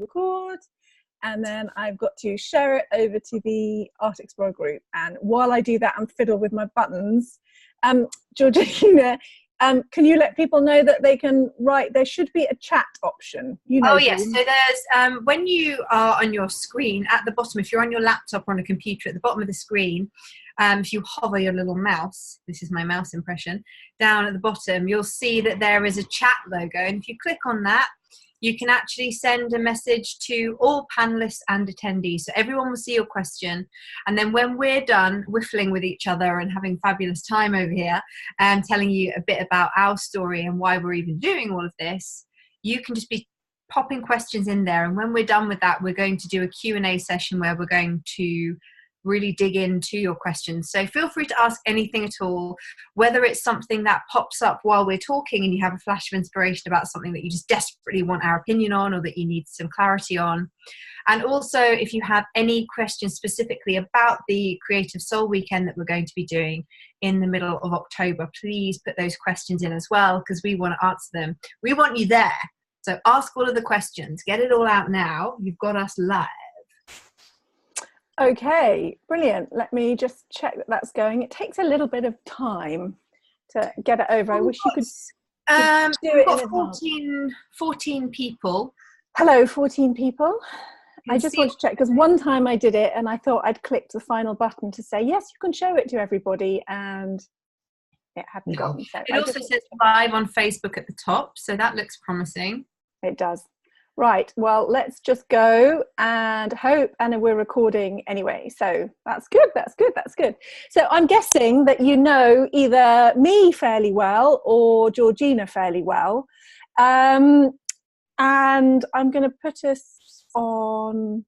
record, and then I've got to share it over to the Art Explorer group. And while I do that and fiddle with my buttons, Georgina, can you let people know that they can write? There should be a chat option. You know. Oh yes, so there's when you are on your screen at the bottom, if you're on your laptop or on a computer, at the bottom of the screen, if you hover your little mouse, this is my mouse impression, down at the bottom, you'll see that there is a chat logo, and if you click on that, you can actually send a message to all panelists and attendees. So everyone will see your question. And then when we're done whiffling with each other and having fabulous time over here and telling you a bit about our story and why we're even doing all of this, you can just be popping questions in there. And when we're done with that, we're going to do a Q&A session where we're going to really dig into your questions. So feel free to ask anything at all, whether it's something that pops up while we're talking and you have a flash of inspiration about something that you just desperately want our opinion on, or that you need some clarity on. And also, if you have any questions specifically about the Creative Soul Weekend that we're going to be doing in the middle of October, please put those questions in as well, because we want to answer them. We want you there. So ask all of the questions. Get it all out now. You've got us live. Okay, brilliant. Let me just check that that's going. It takes a little bit of time to get it over. I wish you could do it in advance. 14 people. Hello, 14 people. I just want to check, because one time I did it and I thought I'd clicked the final button to say, yes, you can show it to everybody, and it hadn't gone. So it also says live on Facebook at the top, so that looks promising. It does. Right, well, let's just go and hope, and we're recording anyway, so that's good, that's good, that's good. So I'm guessing that you know either me fairly well or Georgina fairly well, and I'm going to put us on,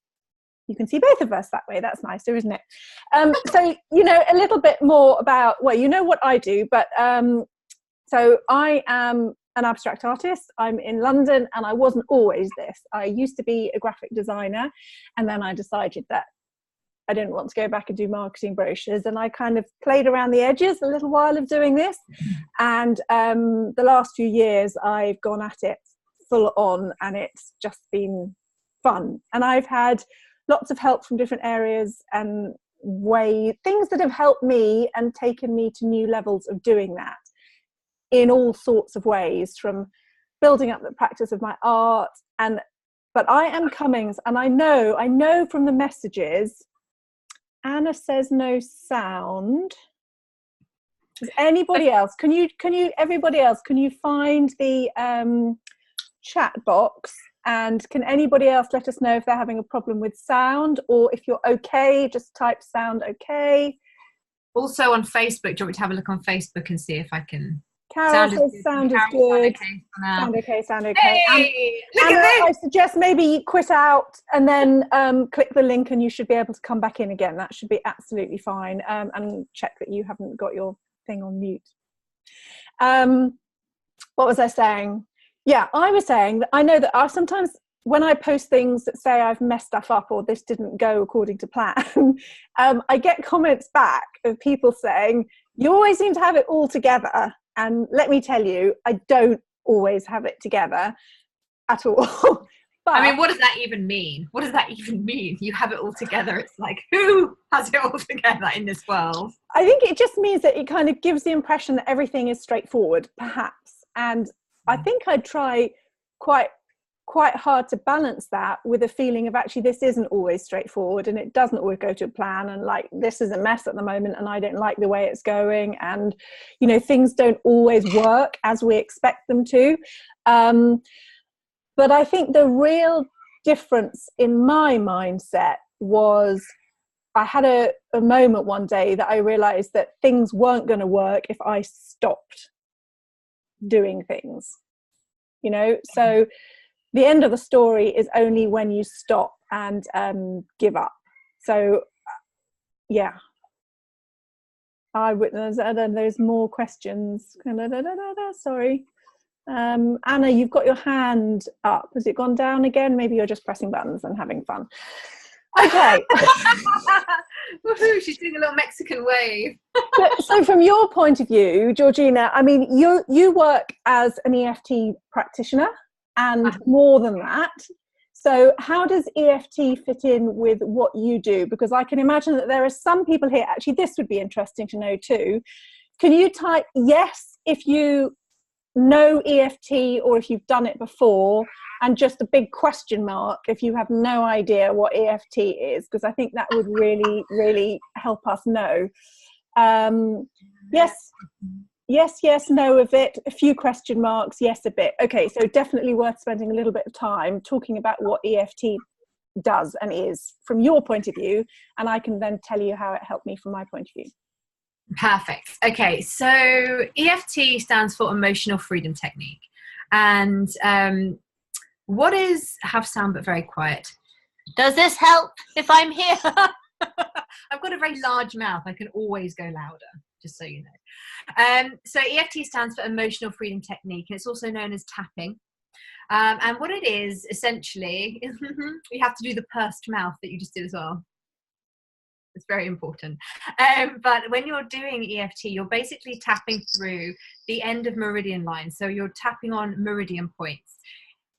you can see both of us that way, that's nicer, isn't it? So, you know, a little bit more about, well, you know what I do, but so I am an abstract artist. I'm in London, and I wasn't always this. I used to be a graphic designer, and then I decided that I didn't want to go back and do marketing brochures, and I kind of played around the edges a little while of doing this, and the last few years I've gone at it full on, and it's just been fun, and I've had lots of help from different areas and things that have helped me and taken me to new levels of doing that in all sorts of ways, from building up the practice of my art. But I am coming, and I know from the messages, Anna says no sound. Is anybody else? Everybody else, can you find the chat box? And can anybody else let us know if they're having a problem with sound, or if you're okay, just type sound okay. Also on Facebook, do you want me to have a look on Facebook and see if I can... Carol says sound is good. Sound okay. Hey, Anna, I suggest maybe you quit out and then click the link, and you should be able to come back in again. That should be absolutely fine. And check that you haven't got your thing on mute. What was I saying? Yeah, I was saying that I know that sometimes when I post things that say I've messed stuff up or this didn't go according to plan, I get comments back of people saying, you always seem to have it all together. And let me tell you, I don't always have it together at all. But, I mean, what does that even mean? What does that even mean? You have it all together. It's like, who has it all together in this world? I think it just means that it kind of gives the impression that everything is straightforward, perhaps. And I think I'd try quite hard to balance that with a feeling of, actually, this isn't always straightforward, and it doesn't always go to plan, and like, this is a mess at the moment, and I don't like the way it's going, and you know, things don't always work as we expect them to. But I think the real difference in my mindset was, I had a moment one day that I realized that things weren't going to work if I stopped doing things, you know. So the end of the story is only when you stop and give up. So yeah, there's more questions. Sorry, Anna, you've got your hand up. Has it gone down again? Maybe you're just pressing buttons and having fun. Okay. Woohoo, she's doing a little Mexican wave. So from your point of view, Georgina, I mean, you work as an EFT practitioner, and more than that. So how does EFT fit in with what you do? Because I can imagine that there are some people here, actually this would be interesting to know too. Can you type yes if you know EFT or if you've done it before, and just a big question mark if you have no idea what EFT is, because I think that would really, really help us know. Yes, yes, yes, no of it, a few question marks, yes a bit. Okay, so definitely worth spending a little bit of time talking about what EFT does and is from your point of view, and I can then tell you how it helped me from my point of view. Perfect. Okay, so EFT stands for Emotional Freedom Technique. And what is have sound but very quiet? Does this help if I'm here? I've got a very large mouth. I can always go louder, just so you know. So EFT stands for Emotional Freedom Technique, and it's also known as tapping. And what it is, essentially, you have to do the pursed mouth that you just did as well. It's very important. But when you're doing EFT, you're basically tapping through the end of meridian lines. So you're tapping on meridian points.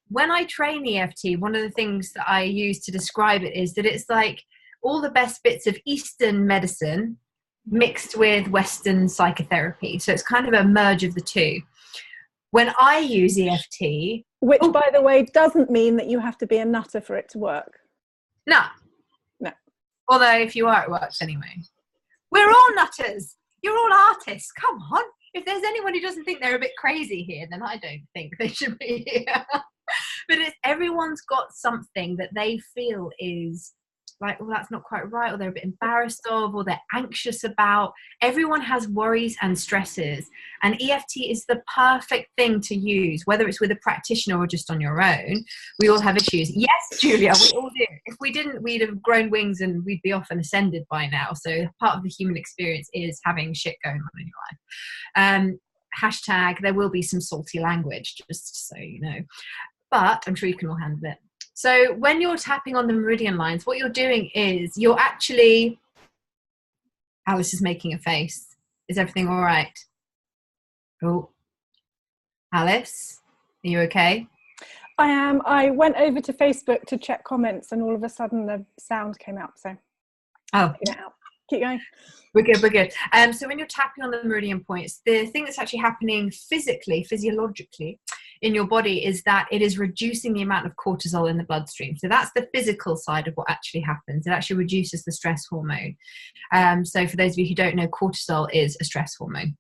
When I train EFT, one of the things that I use to describe it is that it's like all the best bits of Eastern medicine mixed with Western psychotherapy. So it's kind of a merge of the two. When I use EFT... Which, by the way, doesn't mean that you have to be a nutter for it to work. No. Although if you are, it works anyway. We're all nutters. You're all artists. Come on. If there's anyone who doesn't think they're a bit crazy here, then I don't think they should be here. But everyone's got something that they feel is like, well, that's not quite right, or they're a bit embarrassed of, or they're anxious about. Everyone has worries and stresses, and EFT is the perfect thing to use, whether it's with a practitioner or just on your own. We all have issues. Yes, Julia, we all do. If we didn't, we'd have grown wings and we'd be off and ascended by now. So part of the human experience is having shit going on in your life. Hashtag, there will be some salty language, just so you know. But I'm sure you can all handle it. So when you're tapping on the meridian lines, what you're doing is you're actually... Alice is making a face. Is everything all right? Oh, Alice, are you okay? I am. I went over to Facebook to check comments, and all of a sudden the sound came out. So keep going. We're good. So when you're tapping on the meridian points, the thing that's actually happening physically, physiologically in your body is that it is reducing the amount of cortisol in the bloodstream. So that's the physical side of what actually happens. It actually reduces the stress hormone. So for those of you who don't know, cortisol is a stress hormone.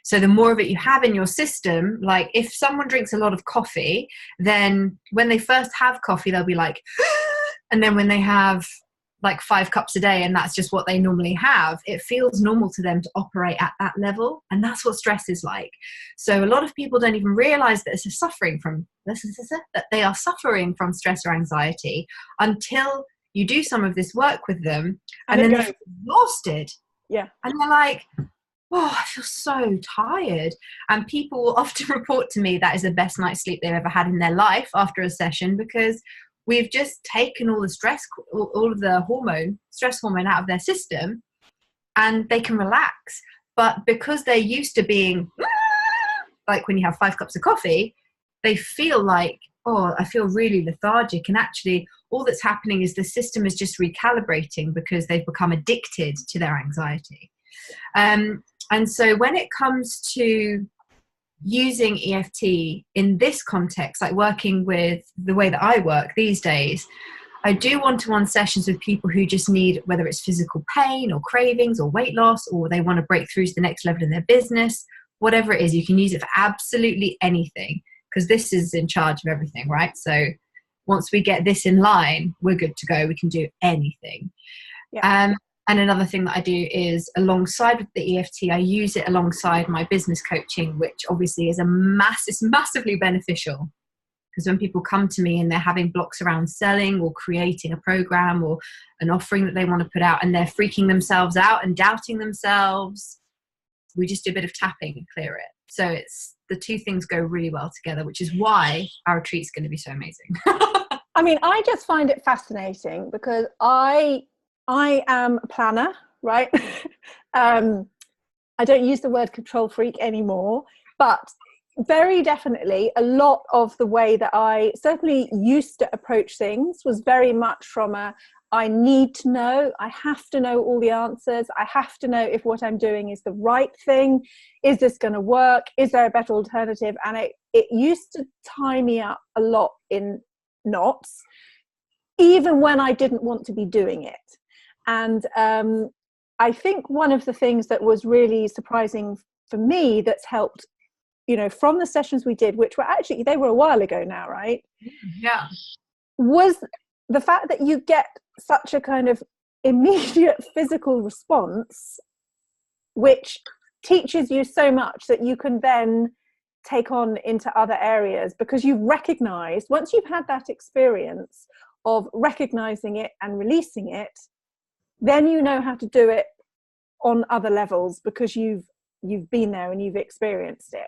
So the more of it you have in your system, like if someone drinks a lot of coffee, then when they first have coffee, they'll be like, and then when they have like 5 cups a day and that's just what they normally have, it feels normal to them to operate at that level. And that's what stress is like. So a lot of people don't even realize that that they are suffering from stress or anxiety until you do some of this work with them, and then they're exhausted. Yeah. And they're like, oh, I feel so tired. And people will often report to me that is the best night's sleep they've ever had in their life after a session, because we've just taken all the stress, all of the stress hormone out of their system, and they can relax. But because they're used to being like when you have 5 cups of coffee, they feel like, oh, I feel really lethargic. And actually all that's happening is the system is just recalibrating because they've become addicted to their anxiety. And so when it comes to using EFT in this context, like working with the way that I work these days, I do one-to-one sessions with people who just need, whether it's physical pain or cravings or weight loss, or they want to break through to the next level in their business, whatever it is. You can use it for absolutely anything, because this is in charge of everything, right? So once we get this in line, we're good to go. We can do anything. Yeah. And another thing that I do is, alongside with the EFT, I use it alongside my business coaching, which obviously is massively beneficial. Because when people come to me and they're having blocks around selling or creating a program or an offering that they want to put out, and they're freaking themselves out and doubting themselves, we just do a bit of tapping and clear it. So it's the two things go really well together, which is why our retreat's going to be so amazing. I mean, I just find it fascinating because I am a planner, right? I don't use the word control freak anymore, but Very definitely. A lot of the way that I certainly used to approach things was very much from I need to know, I have to know all the answers. I have to know if what I'm doing is the right thing. Is this going to work? Is there a better alternative? And it used to tie me up a lot in knots, even when I didn't want to be doing it. And I think one of the things that was really surprising for me that's helped, from the sessions we did, which were actually, they were a while ago now, right? Yeah. Was the fact that you get such a kind of immediate physical response, which teaches you so much that you can then take on into other areas, because you've recognized, once you've had that experience of recognizing it and releasing it, then you know how to do it on other levels, because you've been there and you've experienced it.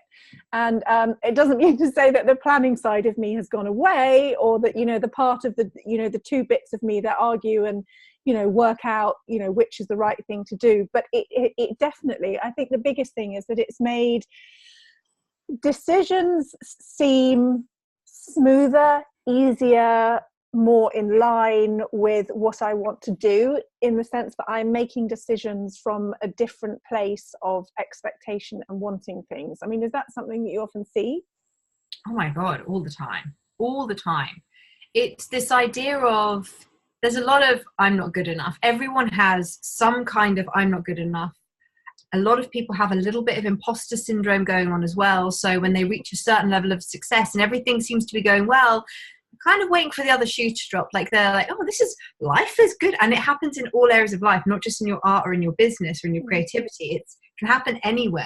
And it doesn't mean to say that the planning side of me has gone away, or that the part of the two bits of me that argue and work out which is the right thing to do. But it definitely, I think the biggest thing is that it's made decisions seem smoother, easier, more in line with what I want to do, in the sense that I'm making decisions from a different place of expectation and wanting things. I mean, is that something that you often see? Oh my God, all the time. It's this idea of, there's a lot of I'm not good enough. Everyone has some kind of I'm not good enough. A lot of people have a little bit of imposter syndrome going on as well. So when they reach a certain level of success and everything seems to be going well, kind of waiting for the other shoe to drop. Like they're like, oh, life is good. And it happens in all areas of life, not just in your art or in your business or in your creativity. It can happen anywhere.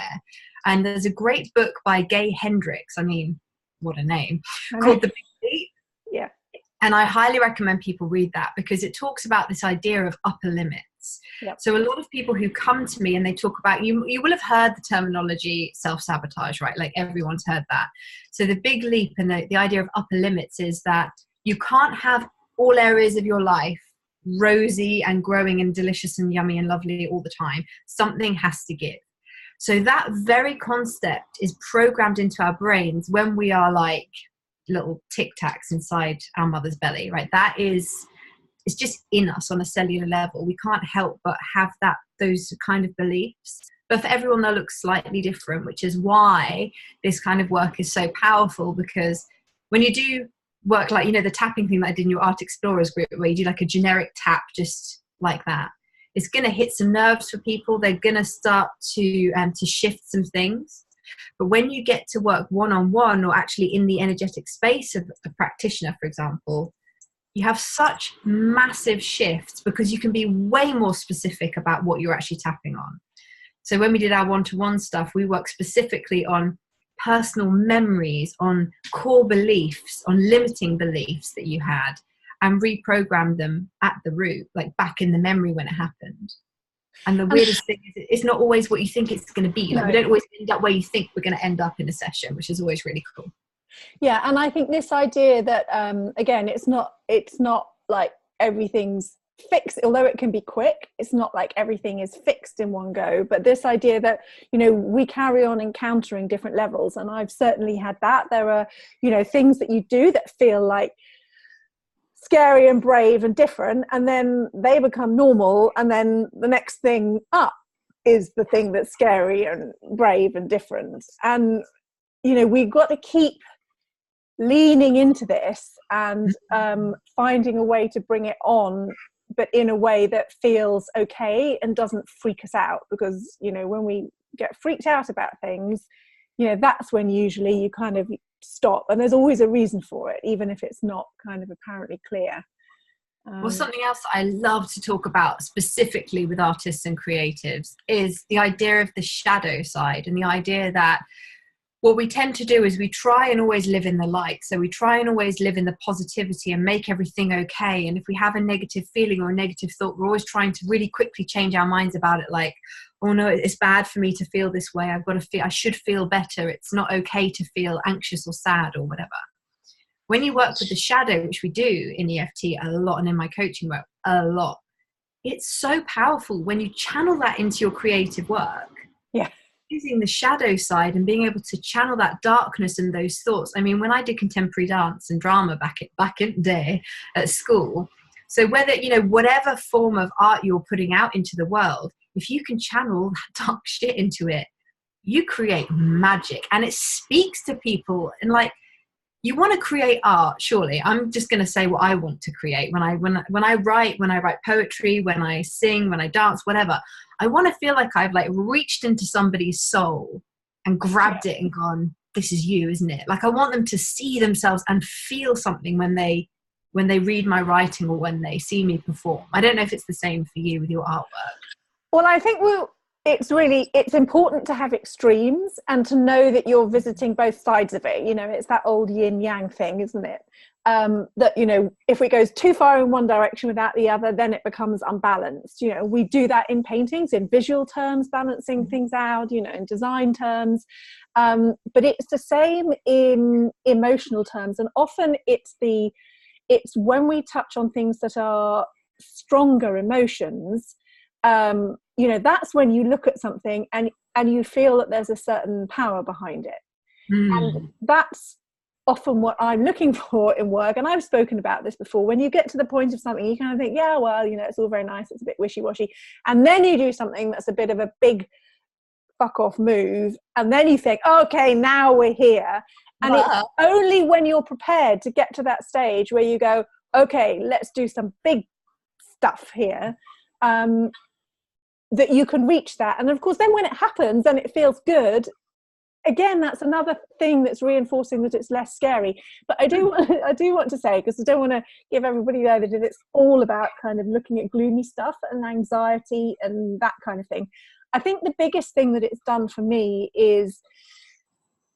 And there's a great book by Gay Hendricks. I mean, what a name, called The Big Leap. Yeah. And I highly recommend people read that, because it talks about this idea of upper limits. Yep. So a lot of people who come to me and they talk about, you will have heard the terminology self-sabotage, right? Like everyone's heard that. So the big leap and the idea of upper limits is that you can't have all areas of your life rosy and growing and delicious and yummy and lovely all the time. Something has to give. So that very concept is programmed into our brains when we are like little tic tacs inside our mother's belly, right? That is, it's just in us on a cellular level. We can't help but have those kind of beliefs. But for everyone, they'll look slightly different, which is why this kind of work is so powerful. Because when you do work like, the tapping thing that I did in your Art Explorers group, where you do like a generic tap just like that, it's going to hit some nerves for people. They're going to start to shift some things. But when you get to work one-on-one, or actually in the energetic space of a practitioner, for example, you have such massive shifts, because you can be way more specific about what you're actually tapping on. So when we did our one-to-one stuff, we worked specifically on personal memories, on core beliefs, on limiting beliefs that you had, and reprogrammed them at the root, like back in the memory when it happened. And the weirdest thing is, it's not always what you think it's going to be. Like, we don't always end up where you think we're going to end up in a session, which is always really cool. Yeah, and I think this idea that again, it's not like everything's fixed, although it can be quick. It's not like everything is fixed in one go. But this idea that we carry on encountering different levels, and I've certainly had that. There are things that you do that feel like scary and brave and different, and then they become normal, and then the next thing up is the thing that's scary and brave and different. And we've got to keep leaning into this and finding a way to bring it on, but in a way that feels okay and doesn't freak us out. Because when we get freaked out about things, that's when usually you kind of stop, and there's always a reason for it, even if it's not kind of apparently clear. Well, something else I love to talk about specifically with artists and creatives is the idea of the shadow side, and the idea that what we tend to do is we try and always live in the light. So we try and always live in the positivity and make everything okay. And if we have a negative feeling or a negative thought, we're always trying to really quickly change our minds about it. Like, oh no, it's bad for me to feel this way. I should feel better. It's not okay to feel anxious or sad or whatever. When you work with the shadow, which we do in EFT a lot, and in my coaching work a lot, it's so powerful when you channel that into your creative work. Yeah. using the shadow side and being able to channel that darkness and those thoughts. I mean, when I did contemporary dance and drama back in the day at school, so whether, you know, whatever form of art you're putting out into the world, if you can channel that dark shit into it, you create magic, and it speaks to people. And like, you want to create art, surely. I'm just going to say what I want to create. When I write poetry, when I sing, when I dance, whatever, I want to feel like I've like reached into somebody's soul and grabbed it and gone, this is you, isn't it? Like, I want them to see themselves and feel something when they read my writing or when they see me perform. I don't know if it's the same for you with your artwork. Well, I think it's important to have extremes and to know that you're visiting both sides of it. You know, it's that old yin yang thing, isn't it? That, you know, if it goes too far in one direction without the other, then it becomes unbalanced. You know, we do that in paintings, in visual terms, balancing things out, you know, in design terms. But it's the same in emotional terms. And often it's when we touch on things that are stronger emotions, you know, that's when you look at something and you feel that there's a certain power behind it. And that's often what I'm looking for in work. And I've spoken about this before. When you get to the point of something, you kind of think, yeah, well, you know, it's all very nice, it's a bit wishy-washy, and then you do something that's a bit of a big fuck off move, and then you think, okay, now we're here. And it's only when you're prepared to get to that stage where you go, okay, let's do some big stuff here, that you can reach that. And of course, then when it happens and it feels good, again, that's another thing that's reinforcing that it's less scary. But I do want to say, because I don't want to give everybody there that it's all about kind of looking at gloomy stuff and anxiety and that kind of thing. I think the biggest thing that it's done for me is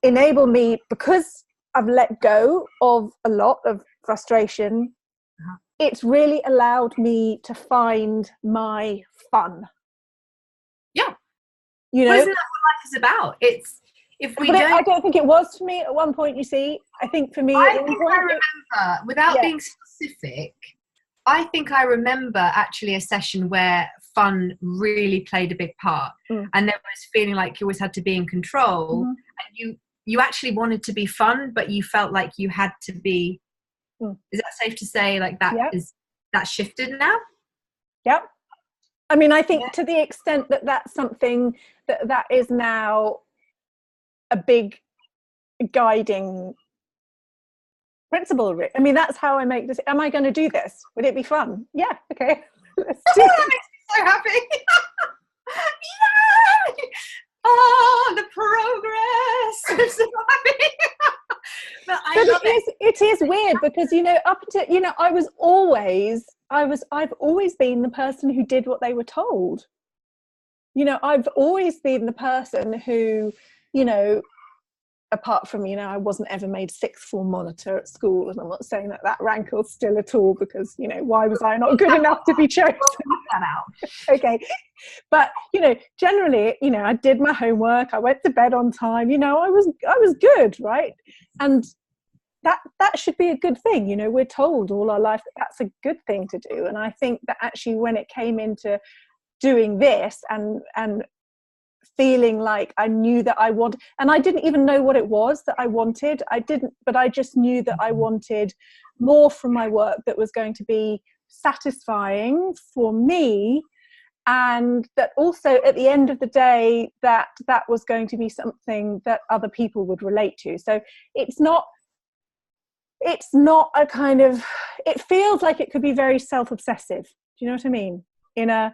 enable me, because I've let go of a lot of frustration, it's really allowed me to find my fun. Yeah. You know, well, isn't that what life is about? It's, if we don't... I don't think it was for me at one point, you see. I think for me I at one point... I remember, without being specific, I think I remember actually a session where fun really played a big part. And there was feeling like you always had to be in control. And you actually wanted to be fun, but you felt like you had to be... Is that safe to say, like, that is that shifted now? Yep. I mean, I think to the extent that that's something that is now a big guiding principle. I mean, that's how I make this. Am I going to do this? Would it be fun? Yeah. Okay. Let's do it. That makes me so happy. Yay! Oh, the progress. I'm so happy. But it is weird because, you know, up to, you know, I've always been the person who did what they were told. You know, I've always been the person who, you know, apart from, you know, I wasn't ever made sixth form monitor at school, and I'm not saying that rankles still at all, because, you know, why was I not good enough to be chosen? Okay. But, you know, generally, you know, I did my homework, I went to bed on time, you know, I was good, right? And that should be a good thing. You know, we're told all our life that that's a good thing to do. And I think that actually when it came into doing this and feeling like I knew that I wanted, and I didn't even know what it was that I wanted. But I just knew that I wanted more from my work that was going to be satisfying for me, and that also at the end of the day that was going to be something that other people would relate to. So it's not a kind of, it feels like it could be very self-obsessive. Do you know what I mean? In a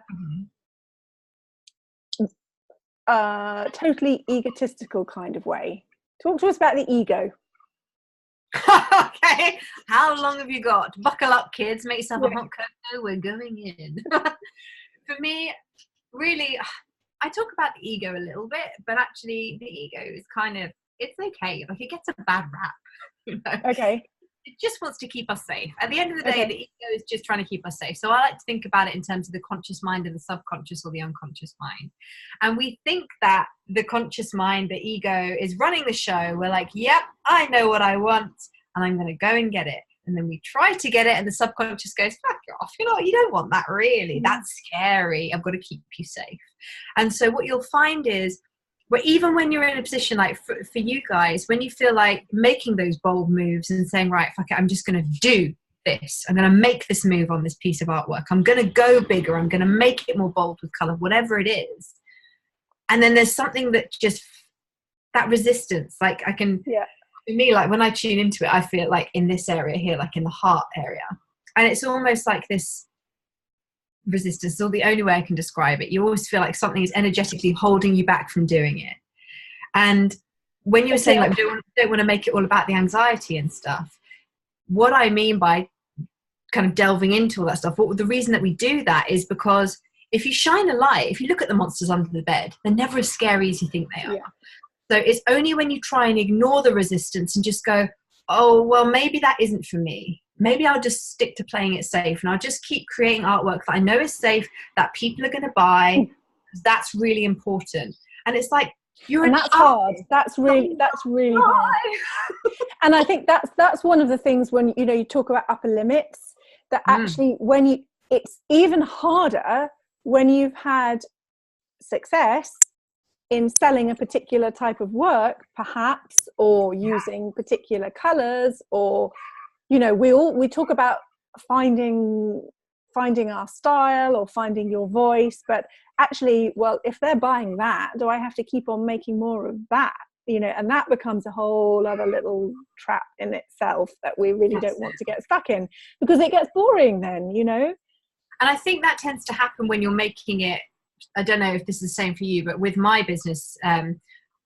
totally egotistical kind of way. Talk to us about the ego. Okay, how long have you got? Buckle up, kids, make yourself a hot cocoa, we're going in. For me, really, I talk about the ego a little bit, but actually the ego is kind of, it's okay, like it gets a bad rap, you know? Okay. It just wants to keep us safe. At the end of the day, the ego is just trying to keep us safe. So I like to think about it in terms of the conscious mind and the subconscious or the unconscious mind. And we think that the conscious mind, the ego, is running the show. We're like, yep, I know what I want, and I'm going to go and get it. And then we try to get it, and the subconscious goes, fuck off. You know, you don't want that, really. That's scary. I've got to keep you safe. And so what you'll find is where even when you're in a position like for you guys, when you feel like making those bold moves and saying, right, fuck it, I'm just going to do this. I'm going to make this move on this piece of artwork. I'm going to go bigger. I'm going to make it more bold with color, whatever it is. And then there's something that just, that resistance, like I can, for me, like when I tune into it, I feel like in this area here, like in the heart area. And it's almost like this resistance, or the only way I can describe it. You always feel like something is energetically holding you back from doing it. And when you were saying like don't want to make it all about the anxiety and stuff, what I mean by kind of delving into all that stuff, the reason that we do that is because if you shine a light, if you look at the monsters under the bed, they're never as scary as you think they are. So it's only when you try and ignore the resistance and just go, oh, well, maybe that isn't for me. Maybe I'll just stick to playing it safe, and I'll just keep creating artwork that I know is safe, that people are going to buy. That's really important. And it's like, and that's hard. That's really hard. And I think that's one of the things when, you know, you talk about upper limits, that actually it's even harder when you've had success in selling a particular type of work, perhaps, or using particular colors, or, you know, we talk about finding our style or finding your voice, but actually, well, if they're buying that, do I have to keep on making more of that? You know, and that becomes a whole other little trap in itself that we really don't want to get stuck in, because it gets boring then, you know. And I think that tends to happen when you're making it, I don't know if this is the same for you, but with my business,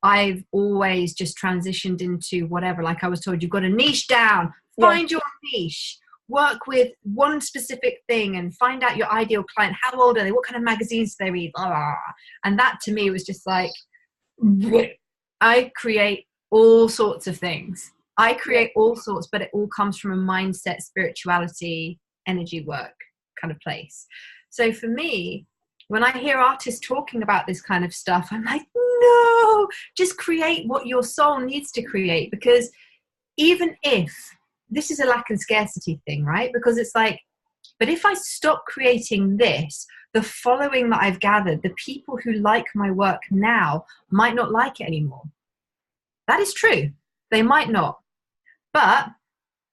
I've always just transitioned into whatever, like I was told, you've got to niche down, find your niche, work with one specific thing and find out your ideal client. How old are they? What kind of magazines do they read? And that to me was just like, I create all sorts of things. I create all sorts, but it all comes from a mindset, spirituality, energy work kind of place. So for me, when I hear artists talking about this kind of stuff, I'm like, no, just create what your soul needs to create. Because even if this is a lack and scarcity thing, right? Because it's like, but if I stop creating this, the following that I've gathered, the people who like my work now might not like it anymore. That is true. They might not, but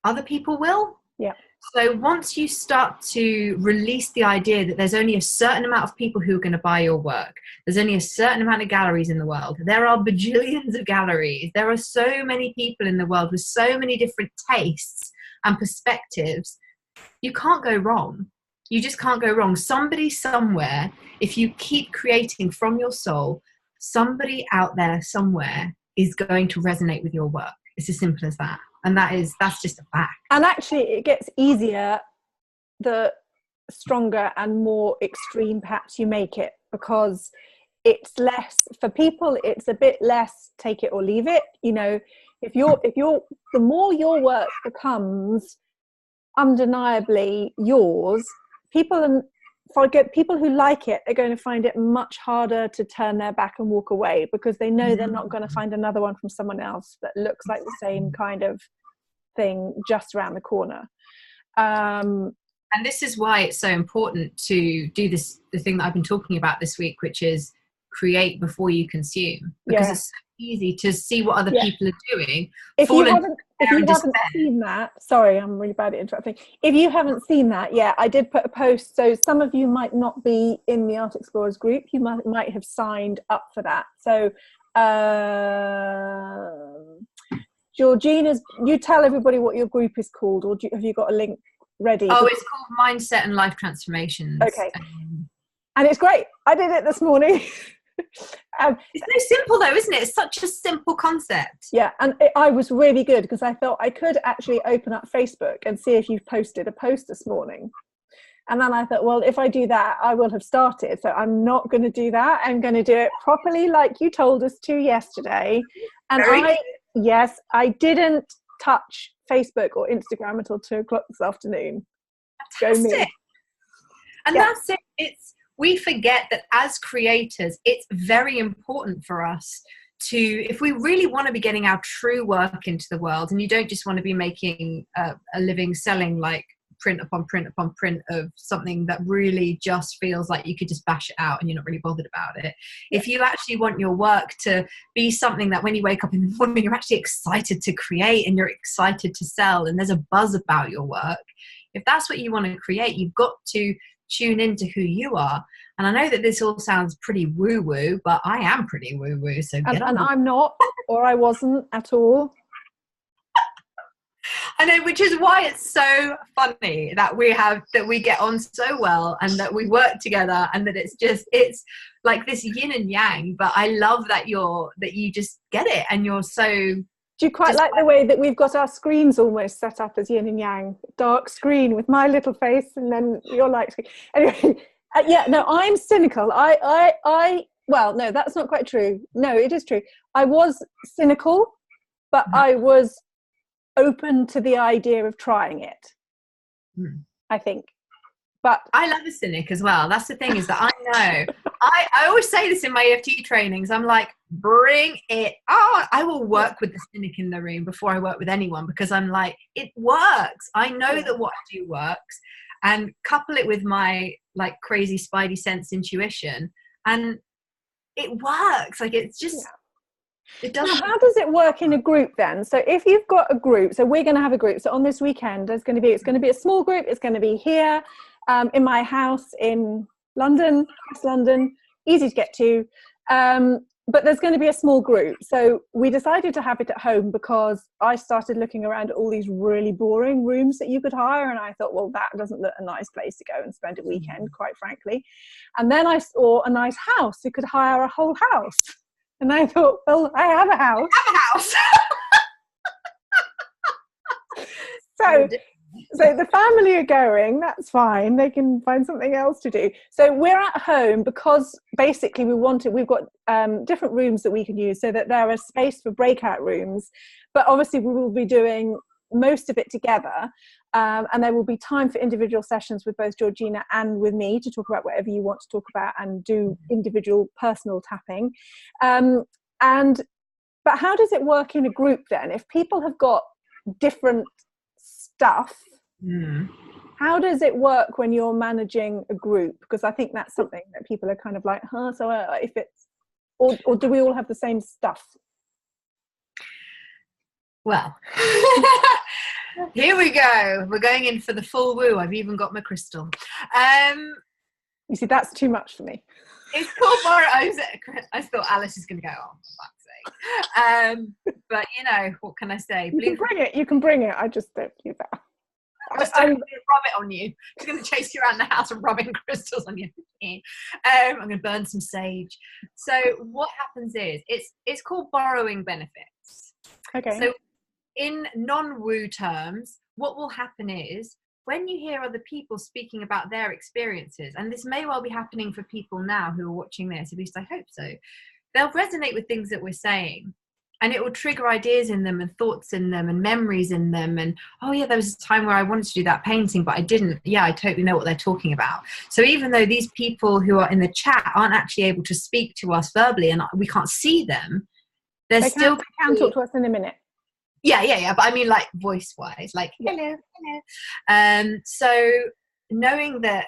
other people will. Yeah. So once you start to release the idea that there's only a certain amount of people who are going to buy your work, there's only a certain amount of galleries in the world. There are bajillions of galleries. There are so many people in the world with so many different tastes and perspectives. You can't go wrong. You just can't go wrong. Somebody somewhere, if you keep creating from your soul, somebody out there somewhere is going to resonate with your work. It's as simple as that. And that's just a fact. And actually it gets easier the stronger and more extreme perhaps you make it, because it's less for people, it's a bit less take it or leave it. You know, if you're the more your work becomes undeniably yours, people who like it are going to find it much harder to turn their back and walk away, because they know they're not going to find another one from someone else that looks like the same kind of thing just around the corner. And this is why it's so important to do the thing that I've been talking about this week, which is create before you consume, because it's so easy to see what other people are doing. If you haven't seen that, sorry, I'm really bad at interrupting. If you haven't seen that, I did put a post. So some of you might not be in the Art Explorers group. You might have signed up for that. So Georgina's, you tell everybody what your group is called, or have you got a link ready? Oh, it's called Mindset and Life Transformations. Okay. And it's great. I did it this morning. It's so simple though, isn't it? It's such a simple concept. Yeah, and I was really good because I thought I could actually open up Facebook and see if you've posted a post this morning. And then I thought, well, if I do that, I will have started. So I'm not going to do that. I'm going to do it properly like you told us to yesterday. And I didn't touch Facebook or Instagram until 2:00 this afternoon. Fantastic. Go me. And that's it. We forget that as creators, it's very important for us to, if we really want to be getting our true work into the world, and you don't just want to be making a living selling like print upon print upon print of something that really just feels like you could just bash it out and you're not really bothered about it. If you actually want your work to be something that when you wake up in the morning, you're actually excited to create and you're excited to sell and there's a buzz about your work, if that's what you want to create, you've got to tune into who you are. And I know that this all sounds pretty woo-woo, but I am pretty woo-woo, so get on. And I'm not, or I wasn't at all. I know, which is why it's so funny that we get on so well and that we work together and that it's like this yin and yang. But I love that you just get it and you're so. Do you quite like the way that we've got our screens almost set up as yin and yang? Dark screen with my little face and then your light screen. Anyway, no, I'm cynical. Well, no, that's not quite true. No, it is true. I was cynical, but I was open to the idea of trying it, I think. But I love a cynic as well. That's the thing, is that I know. I always say this in my EFT trainings. I'm like, bring it on. I will work with the cynic in the room before I work with anyone, because I'm like, it works. I know that what I do works, and couple it with my like crazy spidey sense intuition, and it works. Like, it's just, it doesn't. How does it work in a group then? So if you've got a group, so we're going to have a group. So on this weekend, it's going to be a small group. It's going to be here in my house in London, West London, easy to get to. But there's going to be a small group. So we decided to have it at home because I started looking around at all these really boring rooms that you could hire. And I thought, well, that doesn't look a nice place to go and spend a weekend, quite frankly. And then I saw a nice house. You could hire a whole house. And I thought, well, I have a house. So the family are going, that's fine. They can find something else to do. So we're at home because basically we've got different rooms that we can use so that there is space for breakout rooms. But obviously we will be doing most of it together. And there will be time for individual sessions with both Georgina and with me to talk about whatever you want to talk about and do individual personal tapping. But how does it work in a group then? If people have got different stuff, how does it work when you're managing a group? Because I think that's something that people are kind of like, so if it's, or do we all have the same stuff? Well, here we go. We're going in for the full woo. I've even got my crystal. You see, that's too much for me. It's called I thought Alice is going to go, oh, for fuck's sake. But, you know, what can I say? You can bring it. I just don't do that. I'm just going to rub it on you. I'm going to chase you around the house and rubbing crystals on you. I'm going to burn some sage. So what happens is, it's called borrowing benefits. Okay. So in non-woo terms, what will happen is, when you hear other people speaking about their experiences, and this may well be happening for people now who are watching this, at least I hope so, they'll resonate with things that we're saying. And it will trigger ideas in them and thoughts in them and memories in them. And, oh yeah, there was a time where I wanted to do that painting, but I didn't. Yeah, I totally know what they're talking about. So even though these people who are in the chat aren't actually able to speak to us verbally and we can't see them, they can talk to us in a minute. Yeah. But I mean, like, voice-wise, like, hello. So knowing that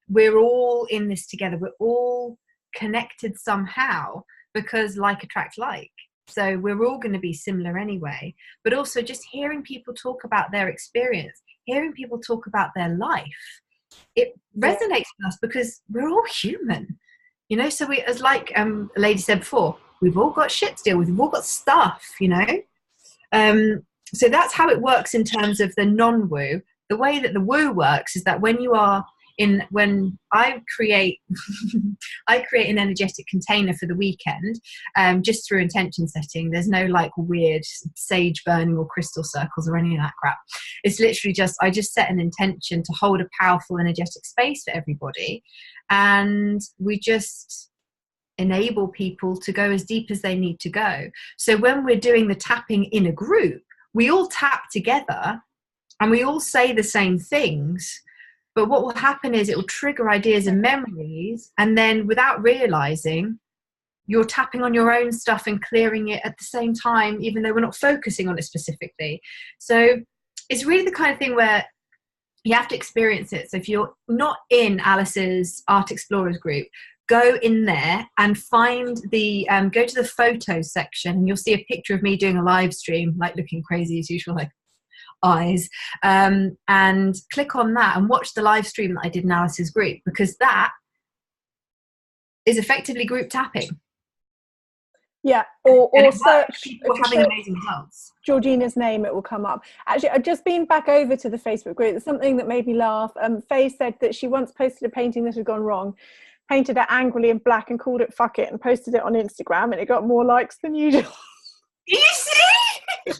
we're all in this together, we're all connected somehow, because like attracts like. So we're all going to be similar anyway. But also just hearing people talk about their experience, hearing people talk about their life, it resonates with us because we're all human, you know. So as like a lady said before, we've all got shit to deal with, we've all got stuff, you know. So that's how it works in terms of the non-woo. The way that the woo works is that when I create an energetic container for the weekend, just through intention setting. There's no like weird sage burning or crystal circles or any of that crap. It's literally I just set an intention to hold a powerful energetic space for everybody, and we just enable people to go as deep as they need to go. So when we're doing the tapping in a group, we all tap together and we all say the same things. But what will happen is it will trigger ideas and memories, and then without realizing, you're tapping on your own stuff and clearing it at the same time, even though we're not focusing on it specifically. So it's really the kind of thing where You have to experience it. So if you're not in Alice's Art Explorers group, go in there and find the go to the photos section, and you'll see a picture of me doing a live stream, like looking crazy as usual, like eyes, and click on that and watch the live stream that I did in Alice's group, because that is effectively group tapping. Yeah, or search, people having amazing results. Georgina's name, it will come up. Actually, I've just been back over to the Facebook group. There's something that made me laugh. Faye said that she once posted a painting that had gone wrong, painted it angrily in black and called it "fuck it" and posted it on Instagram, and it got more likes than usual. You see?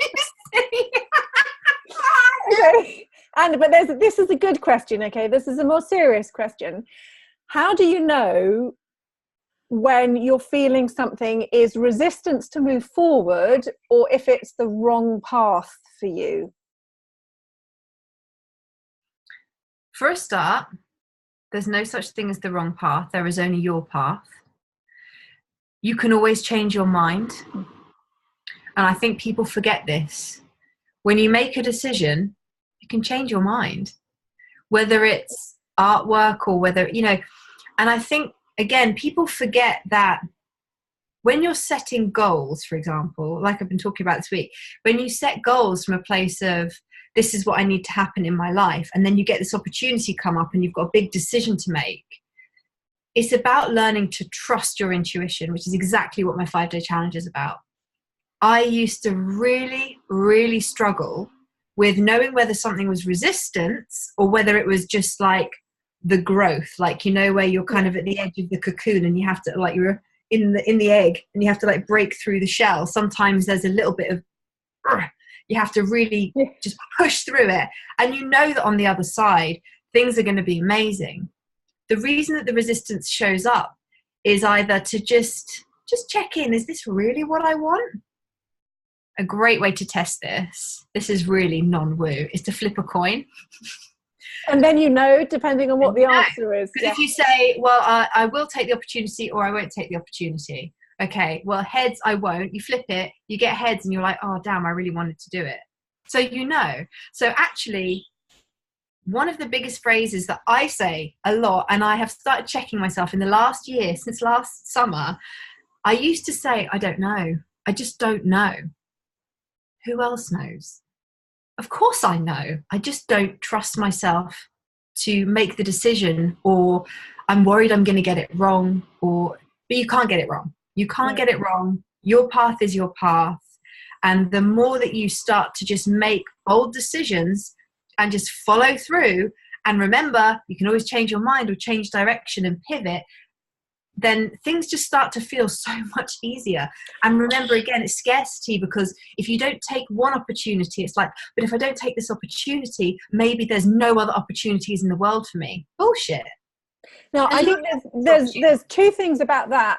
Okay. But this is a good question. Okay, this is a more serious question. How do you know when you're feeling something is resistance to move forward, or if it's the wrong path for you? For a start, there's no such thing as the wrong path. There is only your path. You can always change your mind. And I think people forget this. When you make a decision, you can change your mind, whether it's artwork or whether, and I think, again, people forget that when you're setting goals, for example, like I've been talking about this week, when you set goals from a place of, this is what I need to happen in my life, and then you get this opportunity come up and you've got a big decision to make, it's about learning to trust your intuition, which is exactly what my 5-day challenge is about. I used to really, really struggle with knowing whether something was resistance or whether it was just like the growth, like, where you're kind of at the edge of the cocoon and you have to, like, you're in the egg and you have to like break through the shell. Sometimes there's a little bit of you have to really just push through it, and that on the other side things are going to be amazing. The reason that the resistance shows up is either to just check in, is this really what I want? A great way to test this is really non-woo, is to flip a coin. And then depending on what the answer is. Because if you say, well, I will take the opportunity or I won't take the opportunity. Okay, well, heads, I won't. You flip it, you get heads, and you're like, oh, damn, I really wanted to do it. So So actually, one of the biggest phrases that I say a lot, and I have started checking myself in the last year, since last summer, I used to say, I don't know. I just don't know. Who else knows? Of course I know. I just don't trust myself to make the decision, or I'm worried I'm going to get it wrong, but you can't get it wrong. You can't get it wrong. Your path is your path. And the more that you start to just make bold decisions and just follow through, and remember, you can always change your mind or change direction and pivot, then things just start to feel so much easier. And remember, again, it's scarcity, because if you don't take one opportunity, it's like, but if I don't take this opportunity, maybe there's no other opportunities in the world for me. Bullshit. Now, I think there's two things about that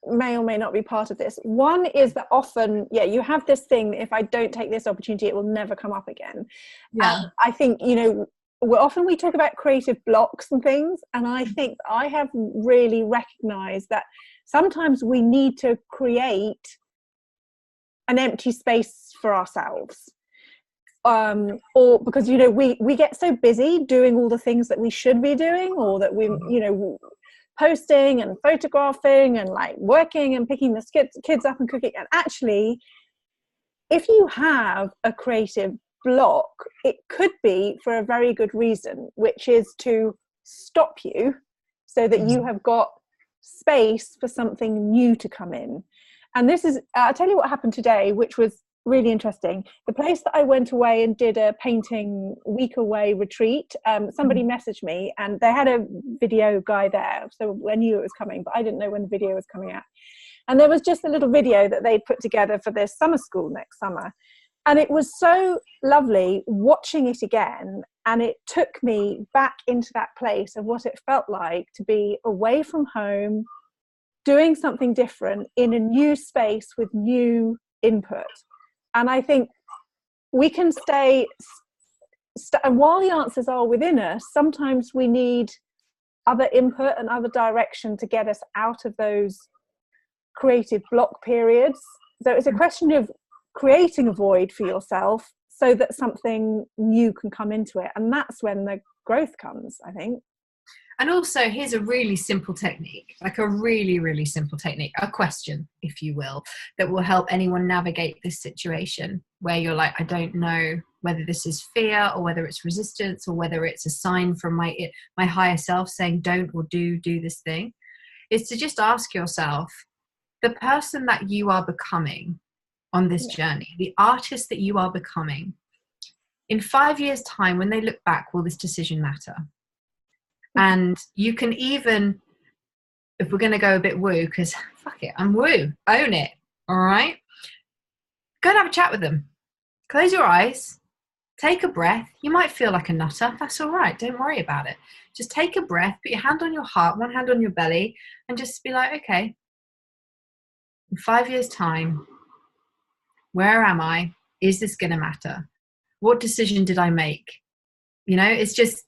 may or may not be part of this. One is that often, you have this thing, if I don't take this opportunity, it will never come up again. I think, often we talk about creative blocks and things, and I think I have really recognized that sometimes we need to create an empty space for ourselves, or because we get so busy doing all the things that we should be doing, or that we posting and photographing and like working and picking the kids up and cooking. And actually, if you have a creative block, it could be for a very good reason, which is to stop you so that you have got space for something new to come in. And this is, I'll tell you what happened today, which was really interesting. The place that I went away and did a painting week away retreat, somebody messaged me, and they had a video guy there, so I knew it was coming, but I didn't know when the video was coming out. And there was just a little video that they'd put together for their summer school next summer. And it was so lovely watching it again, and it took me back into that place of what it felt like to be away from home, doing something different in a new space with new input. And I think we can stay, and while the answers are within us, sometimes we need other input and other direction to get us out of those creative block periods. So it's a question of creating a void for yourself so that something new can come into it. And that's when the growth comes, I think. And also, here's a really simple technique, like a really, really simple technique, a question, if you will, that will help anyone navigate this situation where you're like, I don't know whether this is fear or whether it's resistance or whether it's a sign from my higher self saying don't or do this thing, is to just ask yourself, the person that you are becoming on this journey, the artist that you are becoming, in 5 years' time, when they look back, will this decision matter? And you can even, if we're going to go a bit woo, because fuck it, I'm woo, own it, all right? Go and have a chat with them. Close your eyes, take a breath. You might feel like a nutter. That's all right. Don't worry about it. Just take a breath, put your hand on your heart, one hand on your belly, and just be like, okay, in 5 years' time, where am I? Is this going to matter? What decision did I make? You know, it's just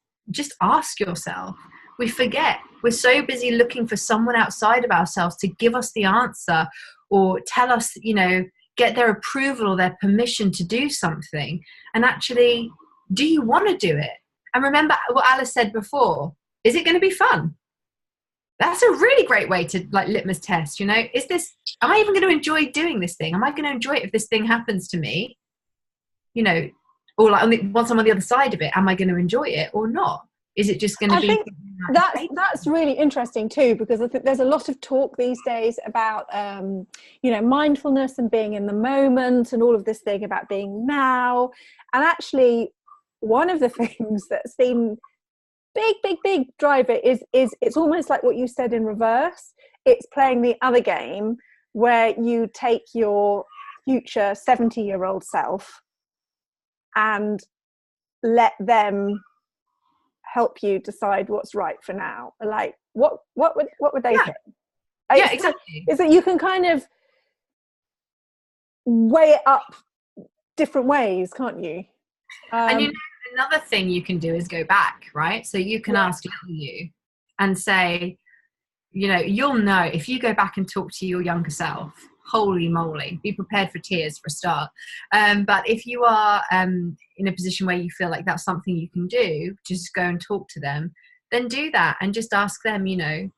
ask yourself. We forget. We're so busy looking for someone outside of ourselves to give us the answer or tell us, you know, get their approval or their permission to do something. And actually, do you want to do it? And remember what Alice said before. Is it going to be fun? That's a really great way to like litmus test, you know, am I even going to enjoy doing this thing? Am I going to enjoy it if this thing happens to me? You know, or like once I'm on the other side of it, am I going to enjoy it or not? Is it just going to be? I think that's really interesting too, because I think there's a lot of talk these days about, you know, mindfulness and being in the moment and all of this thing about being now. And actually, one of the things that's been big driver is it's almost like what you said in reverse. It's playing the other game where you take your future 70-year-old self and let them help you decide what's right for now. Like what would they think? Yeah, exactly. Is that you can kind of weigh it up different ways, can't you? And you know, another thing you can do is go back, right? So you can ask you and say, you know, you'll know if you go back and talk to your younger self, holy moly, be prepared for tears for a start. But if you are in a position where you feel like that's something you can do, just go and talk to them, then do that and just ask them, you know,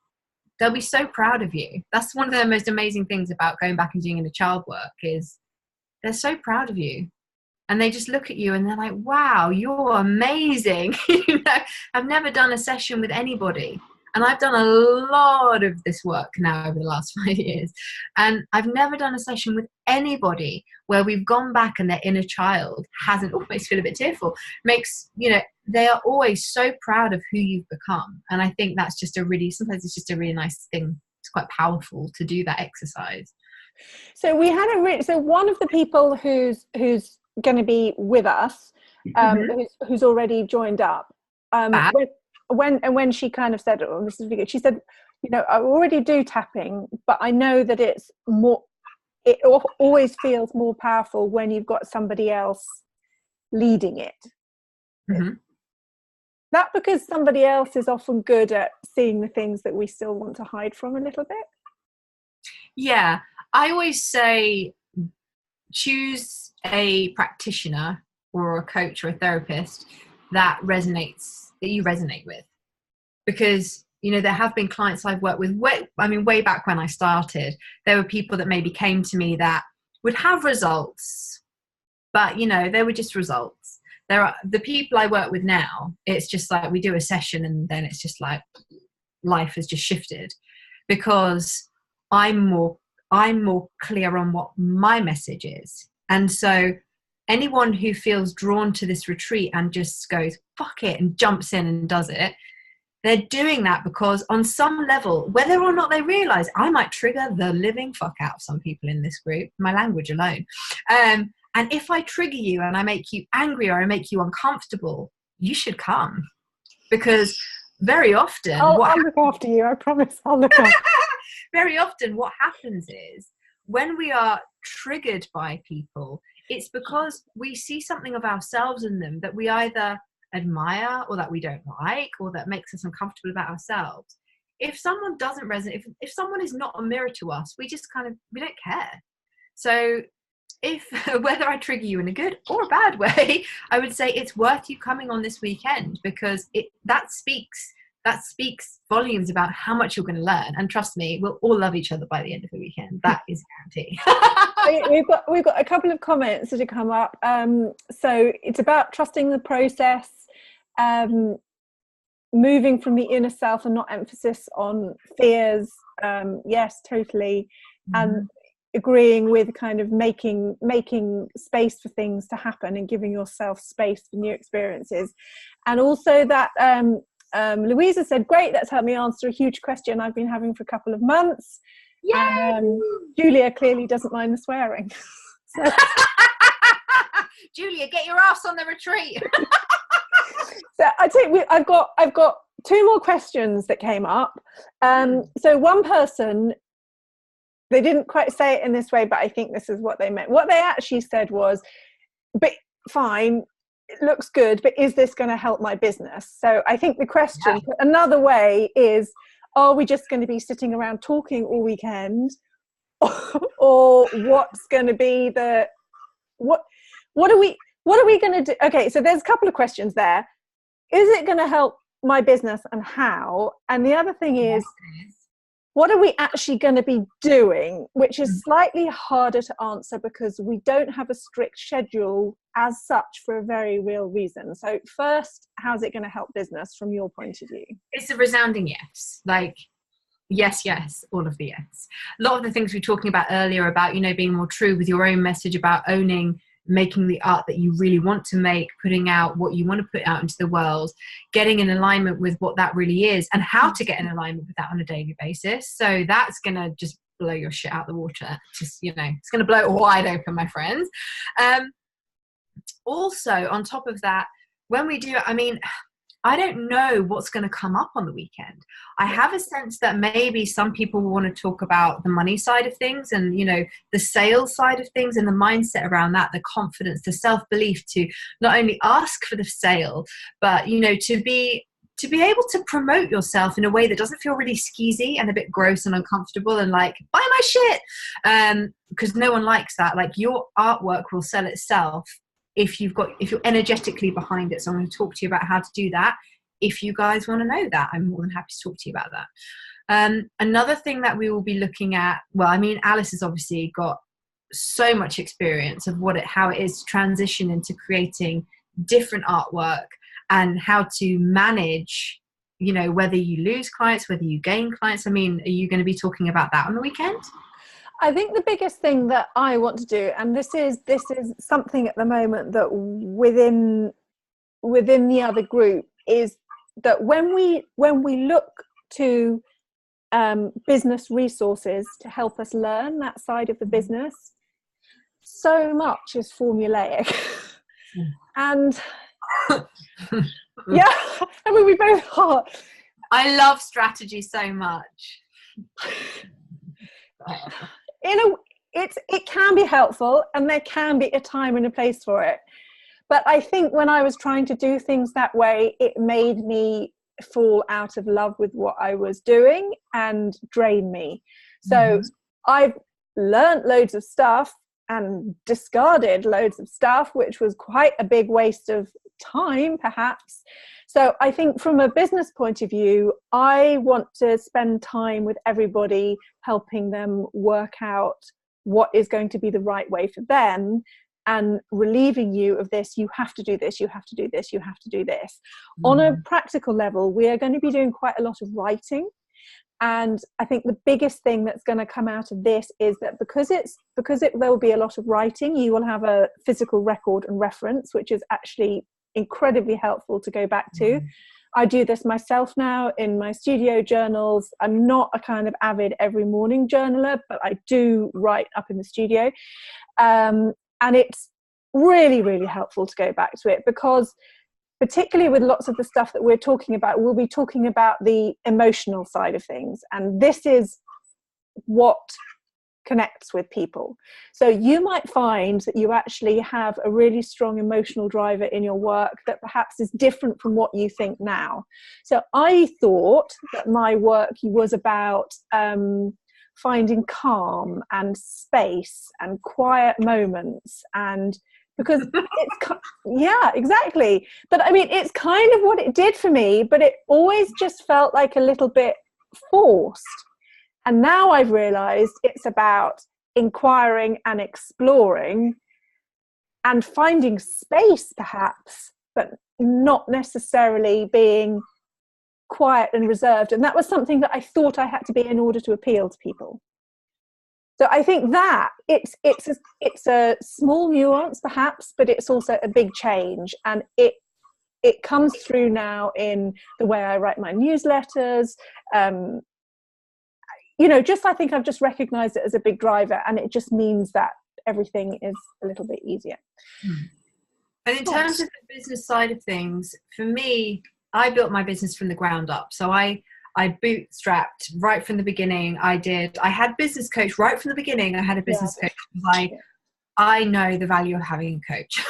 they'll be so proud of you. That's one of the most amazing things about going back and doing inner child work is they're so proud of you. And they just look at you and they're like, wow, you're amazing. You know, I've never done a session with anybody. And I've done a lot of this work now over the last 5 years. And I've never done a session with anybody where we've gone back and their inner child hasn't, makes me feel a bit tearful, you know, they are always so proud of who you've become. And I think that's just sometimes it's just a really nice thing. It's quite powerful to do that exercise. So we had so one of the people who's going to be with us, who's already joined up, when she kind of said, oh, this is really good, she said, you know, I already do tapping, but I know that it always feels more powerful when you've got somebody else leading it. That because somebody else is often good at seeing the things that we still want to hide from a little bit. Yeah, I always say choose a practitioner or a coach or a therapist that you resonate with, because you know there have been clients I've worked with way back when I started. There were people that maybe came to me that would have results, but you know they were just results. There are the people I work with now, it's just like we do a session and then it's just like life has just shifted, because I'm more clear on what my message is. And so anyone who feels drawn to this retreat and just goes, fuck it, and jumps in and does it, they're doing that because on some level, whether or not they realize, I might trigger the living fuck out of some people in this group, my language alone. And if I trigger you and I make you angry or I make you uncomfortable, you should come. Because very often... I'll look after you, I promise I'll look after you. Very often what happens is when we are triggered by people, it's because we see something of ourselves in them that we either admire or that we don't like or that makes us uncomfortable about ourselves. If someone doesn't resonate, if someone is not a mirror to us, we just we don't care. So if whether I trigger you in a good or a bad way, I would say it's worth you coming on this weekend, because that speaks volumes about how much you're going to learn. And trust me, we'll all love each other by the end of the weekend. That is a guarantee. We've got a couple of comments that have come up. So it's about trusting the process, moving from the inner self and not emphasis on fears. Yes, totally. And agreeing with kind of making space for things to happen and giving yourself space for new experiences. And also that Louisa said, great, that's helped me answer a huge question I've been having for a couple of months. Julia clearly doesn't mind the swearing. So. Julia, get your ass on the retreat. So I tell you, I've got two more questions that came up. So one person, they didn't quite say it in this way, but I think this is what they meant. What they actually said was, but fine, it looks good, but is this going to help my business? So I think the question, another way is, are we just going to be sitting around talking all weekend? Or what's going to be what are we going to do? Okay, so there's a couple of questions there. Is it going to help my business, and how? And the other thing is, what are we actually going to be doing? Which is slightly harder to answer because we don't have a strict schedule as such, for a very real reason. So first, how's it going to help business from your point of view? It's a resounding yes. Like, yes, all of the yes. A lot of the things we were talking about earlier about, being more true with your own message, about owning, making the art that you really want to make, putting out what you want to put out into the world, getting in alignment with what that really is, and how to get in alignment with that on a daily basis. So that's going to just blow your shit out the water. Just, it's going to blow it wide open, my friends. Also, on top of that, when we do, I don't know what's going to come up on the weekend. I have a sense that maybe some people will want to talk about the money side of things and, the sales side of things and the mindset around that, the confidence, the self-belief to not only ask for the sale, but, to be able to promote yourself in a way that doesn't feel really skeezy and a bit gross and uncomfortable and like, buy my shit. Because no one likes that. Like, your artwork will sell itself if you're energetically behind it. So I'm going to talk to you about how to do that. If you guys want to know that, I'm more than happy to talk to you about that. Another thing that we will be looking at, Alice has obviously got so much experience of how it is to transition into creating different artwork and how to manage, whether you lose clients, whether you gain clients. Are you going to be talking about that on the weekend? I think the biggest thing that I want to do, and this is something at the moment that within the other group, is that when we look to business resources to help us learn that side of the business, so much is formulaic. And we both are. I love strategy so much. It can be helpful, and there can be a time and a place for it. But I think when I was trying to do things that way, it made me fall out of love with what I was doing and drain me. So I've learned loads of stuff and discarded loads of stuff, which was quite a big waste of time, perhaps. So I think from a business point of view, I want to spend time with everybody, helping them work out what is going to be the right way for them, and relieving you of this. You have to do this, you have to do this, you have to do this. On a practical level, we are going to be doing quite a lot of writing. And I think the biggest thing that's going to come out of this is that because there will be a lot of writing, you will have a physical record and reference, which is actually incredibly helpful to go back to. I do this myself now in my studio journals. I'm not a kind of avid every morning journaler, but I do write up in the studio. And it's really, really helpful to go back to it, because particularly with lots of the stuff that we're talking about, we'll be talking about the emotional side of things. And this is what connects with people. So you might find that you actually have a really strong emotional driver in your work that perhaps is different from what you think now. So I thought that my work was about finding calm and space and quiet moments, and because it's yeah, exactly. But I mean, it's kind of what it did for me, but it always just felt like a little bit forced. And now I've realized it's about inquiring and exploring and finding space, perhaps, but not necessarily being quiet and reserved. And that was something that I thought I had to be in order to appeal to people. So I think that it's a small nuance, perhaps, but it's also a big change, and it comes through now in the way I write my newsletters. I think I've just recognised it as a big driver, and it just means that everything is a little bit easier. And in terms of the business side of things, for me, I built my business from the ground up. So I bootstrapped right from the beginning. I had business coach right from the beginning. I had a business coach because I know the value of having a coach.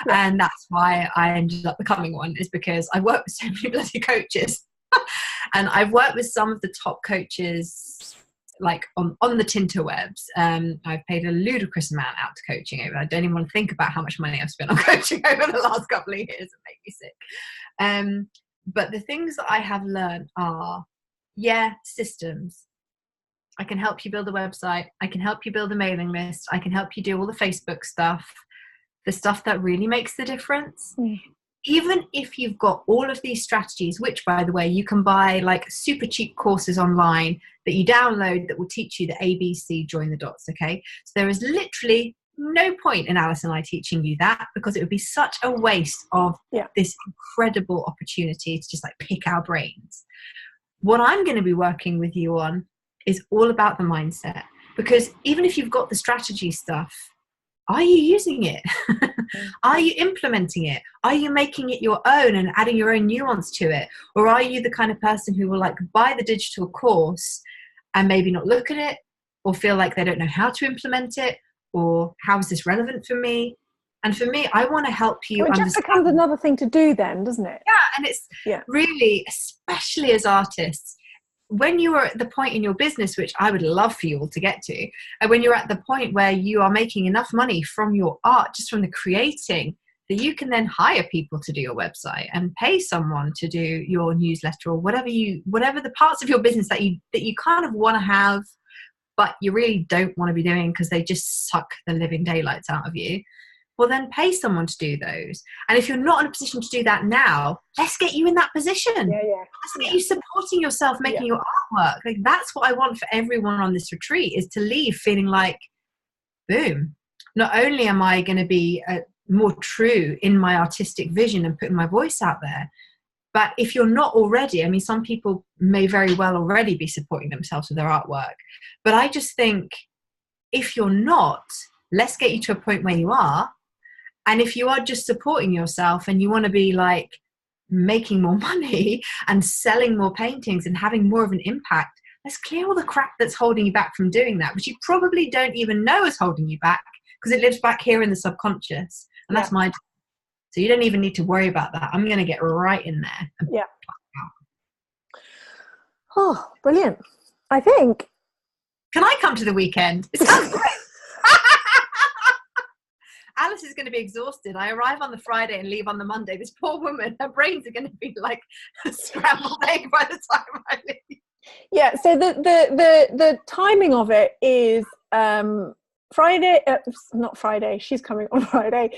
And that's why I ended up becoming one, is because I work with so many bloody coaches. And I've worked with some of the top coaches, like on the tinterwebs. I've paid a ludicrous amount out to coaching over. I don't even want to think about how much money I've spent on coaching over the last couple of years. It makes me sick. But the things that I have learned are, systems. I can help you build a website. I can help you build a mailing list. I can help you do all the Facebook stuff, the stuff that really makes the difference. Even if you've got all of these strategies, which, by the way, you can buy like super cheap courses online that you download that will teach you the ABC, join the dots, okay? So there is literally no point in Alice and I teaching you that, because it would be such a waste of this incredible opportunity to just like pick our brains. What I'm going to be working with you on is all about the mindset, because even if you've got the strategy stuff, are you using it? Are you implementing it? Are you making it your own and adding your own nuance to it? Or are you the kind of person who will like buy the digital course and maybe not look at it, or feel like they don't know how to implement it, or how is this relevant for me? And for me, I want to help you understand. It just becomes another thing to do then, doesn't it? Yeah, and it's really, especially as artists, when you are at the point in your business, which I would love for you all to get to, and when you're at the point where you are making enough money from your art, just from the creating, that you can then hire people to do your website and pay someone to do your newsletter, or whatever the parts of your business that you kind of want to have, but you really don't want to be doing because they just suck the living daylights out of you. Well, then pay someone to do those. And if you're not in a position to do that now, let's get you in that position. Let's get you supporting yourself, making your artwork. Like, that's what I want for everyone on this retreat, is to leave feeling like, boom, not only am I going to be more true in my artistic vision and putting my voice out there, but if you're not already, I mean, some people may very well already be supporting themselves with their artwork. But I just think, if you're not, let's get you to a point where you are. And if you are just supporting yourself and you want to be like making more money and selling more paintings and having more of an impact, let's clear all the crap that's holding you back from doing that, which you probably don't even know is holding you back, because it lives back here in the subconscious. And that's my job. So you don't even need to worry about that. I'm going to get right in there. Oh, brilliant. I think. Can I come to the weekend? It sounds great. Alice is going to be exhausted. I arrive on the Friday and leave on the Monday. This poor woman, her brains are going to be like a scrambled egg by the time I leave. Yeah, so the timing of it is Friday, not Friday, she's coming on Friday,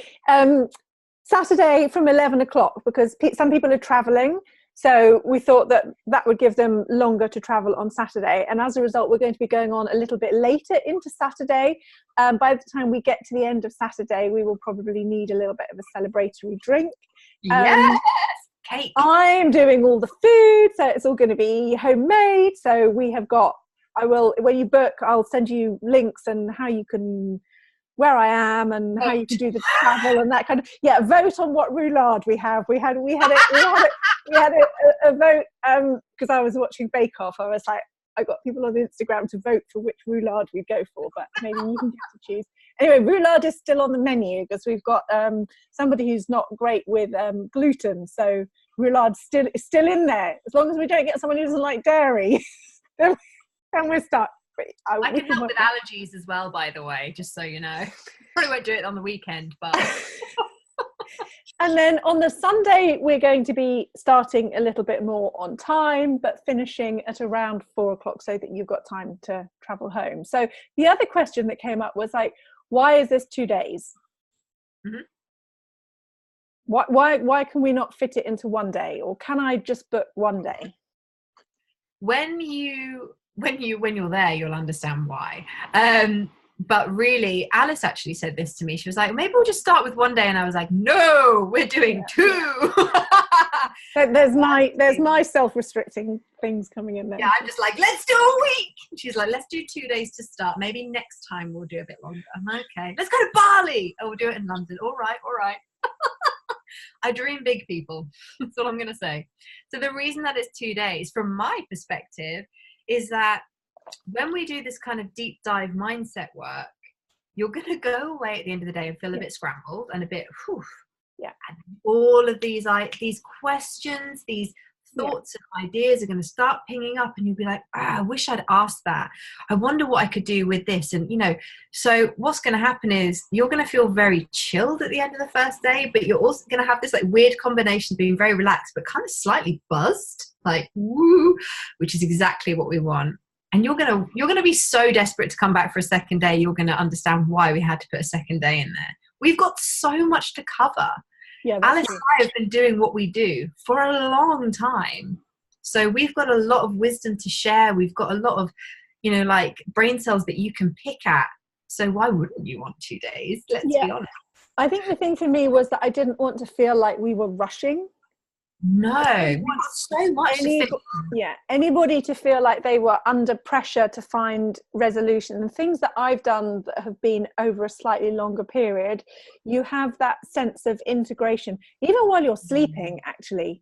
Saturday from 11 o'clock, because some people are traveling. So we thought that would give them longer to travel on Saturday. And as a result, we're going to be going on a little bit later into Saturday. By the time we get to the end of Saturday, we will probably need a little bit of a celebratory drink. Yes! Cake. I'm doing all the food, so it's all going to be homemade. So we have got, when you book, I'll send you links and how you can, where I am and how you can do the travel and that kind of, vote on what roulade we have. We had a vote, because I was watching Bake Off. I was like, I got people on Instagram to vote for which roulade we go for, but maybe you can get to choose. Anyway, roulade is still on the menu because we've got somebody who's not great with gluten, so roulade is still in there. As long as we don't get someone who doesn't like dairy, then we're stuck. I can help with allergies as well, by the way, just so you know. Probably won't do it on the weekend, but... And then on the Sunday, we're going to be starting a little bit more on time, but finishing at around 4 o'clock so that you've got time to travel home. So the other question that came up was like, why is this 2 days? Mm-hmm. Why can we not fit it into 1 day, or can I just book 1 day? When you're there, you'll understand why. But really, Alice actually said this to me. She was like, maybe we'll just start with 1 day. And I was like, no, we're doing 2. There's my self-restricting things coming in there. Yeah, I'm just like, let's do a week. She's like, let's do 2 days to start. Maybe next time we'll do a bit longer. I'm like, okay. Let's go to Bali. Oh, we'll do it in London. All right. I dream big, people. That's all I'm going to say. So the reason that it's 2 days, from my perspective, is that when we do this kind of deep dive mindset work, you're going to go away at the end of the day and feel a bit scrambled and a bit, whew. Yeah. And all of these questions, these thoughts and ideas are going to start pinging up, and you'll be like, I wish I'd asked that. I wonder what I could do with this. And, so what's going to happen is you're going to feel very chilled at the end of the first day, but you're also going to have this like weird combination of being very relaxed, but kind of slightly buzzed, like, woo, which is exactly what we want. And you're gonna be so desperate to come back for a second day, you're gonna understand why we had to put a second day in there. We've got so much to cover. Yeah, Alice and I have been doing what we do for a long time. So we've got a lot of wisdom to share. We've got a lot of, like brain cells that you can pick at. So why wouldn't you want 2 days? Let's be honest. I think the thing for me was that I didn't want to feel like we were rushing. No, we've got so much to fit. Yeah, anybody to feel like they were under pressure to find resolution, and things that I've done that have been over a slightly longer period, you have that sense of integration even while you're sleeping, actually.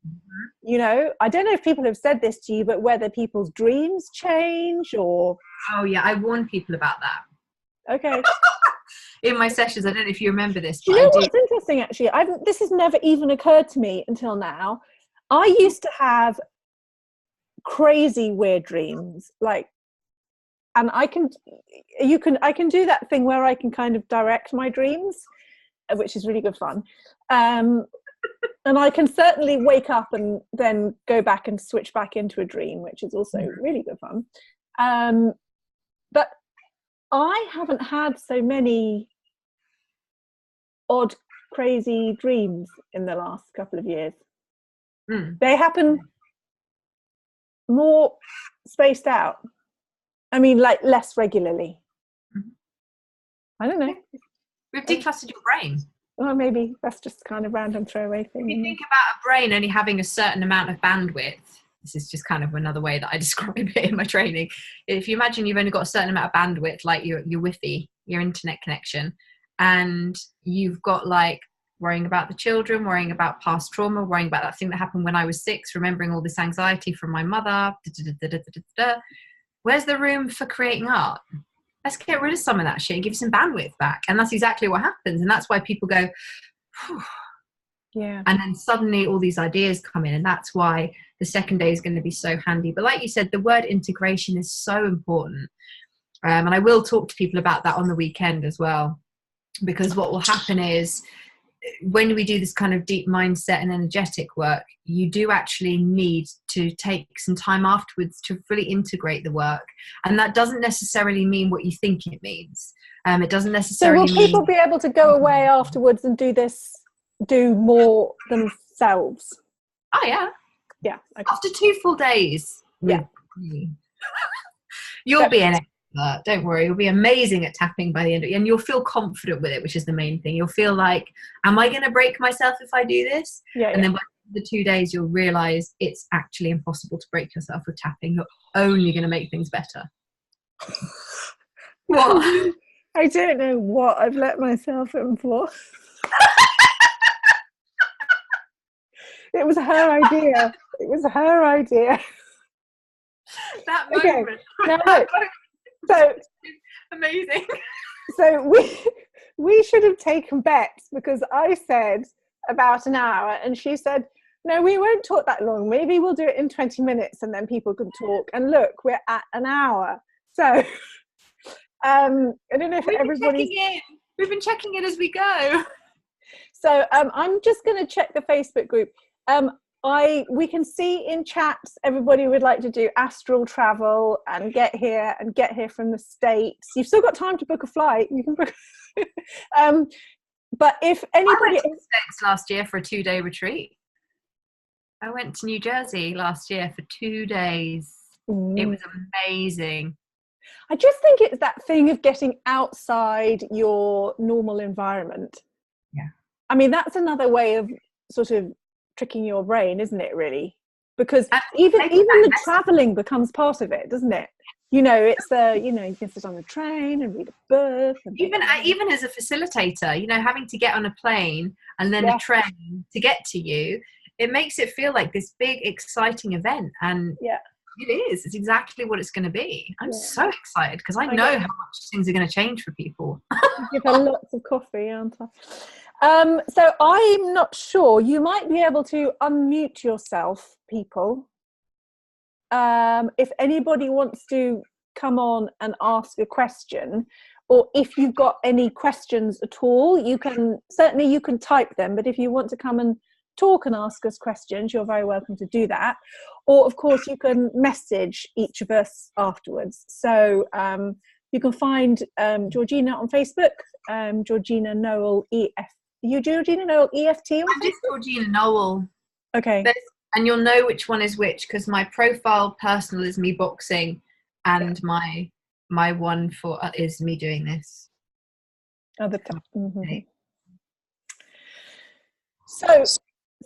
I don't know if people have said this to you, but whether people's dreams change or... Oh yeah, I warn people about that. Okay. In my sessions, I don't know if you remember this. Do you know what's interesting, actually? This has never even occurred to me until now. I used to have crazy weird dreams, and I can do that thing where I can kind of direct my dreams, which is really good fun. And I can certainly wake up and then go back and switch back into a dream, which is also really good fun. But I haven't had so many odd, crazy dreams in the last couple of years. They happen more spaced out. I mean, like less regularly. I don't know. We've decluttered your brain. Well, maybe that's just kind of random throwaway thing. If you think about a brain only having a certain amount of bandwidth, this is just kind of another way that I describe it in my training. If you imagine you've only got a certain amount of bandwidth, like your Wi-Fi, your internet connection, and you've got like worrying about the children, worrying about past trauma, worrying about that thing that happened when I was 6, remembering all this anxiety from my mother. Where's the room for creating art? Let's get rid of some of that shit and give you some bandwidth back. And that's exactly what happens. And that's why people go, whew. Yeah. And then suddenly all these ideas come in. And that's why the second day is going to be so handy. But like you said, the word integration is so important. And I will talk to people about that on the weekend as well. Because what will happen is when we do this kind of deep mindset and energetic work, you do actually need to take some time afterwards to fully integrate the work. And that doesn't necessarily mean what you think it means. It doesn't necessarily So will people be able to go away afterwards and do more themselves? Oh, yeah. Yeah. Okay. After 2 full days. Yeah. You'll be an expert. Don't worry. You'll be amazing at tapping by the end of it. And you'll feel confident with it, which is the main thing. You'll feel like, am I going to break myself if I do this? Yeah. And then by the 2 days, you'll realize it's actually impossible to break yourself with tapping. You're only going to make things better. What? I don't know what I've let myself in for. It was her idea. It was her idea. That moment. Okay. Now look. So amazing. So we should have taken bets, because I said about an hour and she said, no, we won't talk that long. Maybe we'll do it in 20 minutes and then people can talk. And look, we're at an hour. So I don't know if everybody's... We've been checking in as we go. So I'm just going to check the Facebook group. We can see in chats everybody would like to do astral travel and get here from the States. You've still got time to book a flight. You can book. But if anybody... I went to the States last year for a 2-day retreat. I went to New Jersey last year for 2 days. It was amazing. I just think it's that thing of getting outside your normal environment. Yeah. I mean, that's another way of sort of tricking your brain, isn't it, really? Because even the traveling becomes part of it, doesn't it? You know, it's you can sit on the train and read a book. And even as a facilitator, you know, having to get on a plane and then a train to get to you, it makes it feel like this big, exciting event. And it is. It's exactly what it's going to be. I'm so excited because I know how much things are going to change for people. Give her lots of coffee, aren't I? So I'm not sure. You might be able to unmute yourself, people. If anybody wants to come on and ask a question, or if you've got any questions at all, you can type them. But if you want to come and talk and ask us questions, you're very welcome to do that. Or of course you can message each of us afterwards. So you can find Georgina on Facebook, Georgina Noel EF. You Georgina Noel EFT? I'm just Georgina Noel. Okay. And you'll know which one is which because my profile personal is me boxing, and my one for is me doing this. Other time. Mm-hmm. So